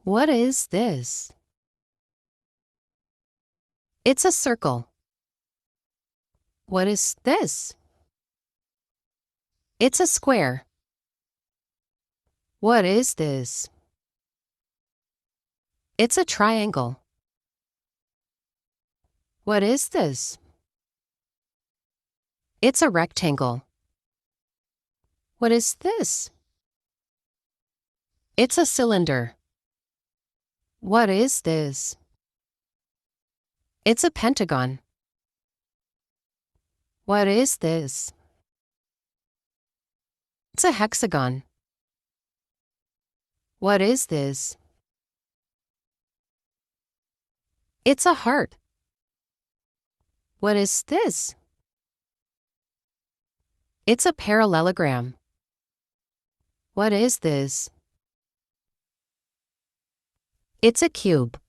What is this? It's a circle. What is this? It's a square. What is this? It's a triangle. What is this? It's a rectangle. What is this? It's a cylinder. What is this? It's a pentagon. What is this? It's a hexagon. What is this? It's a heart. What is this? It's a parallelogram. What is this? It's a cube.